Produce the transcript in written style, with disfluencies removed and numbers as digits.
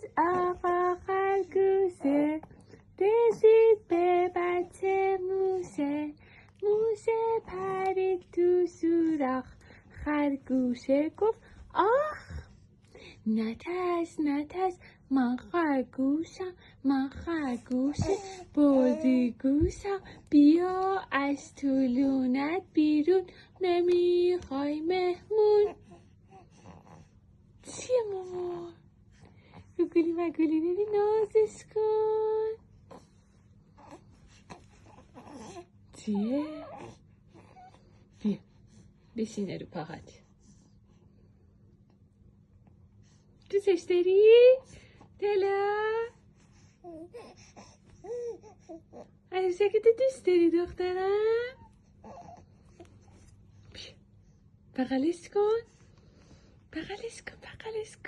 روز آقا خرگوشه رسید به بچه موشه. موشه پرید تو سوراخ، خرگوشه گفت آخ. نترس نترس، من خرگوشم، من خرگوشه بازی گوشم. بیا از طولونت بیرون، نمیخوای مهمون. چیه مامان؟ گوگلی مگولی ببین نازش کن. چیه؟ بیا بشینه رو پاهات. دوستش داری؟ دلا؟ عروسک تو دوست داری دخترم؟ بیا بغلش کن، بغلش کن، بغلش کن.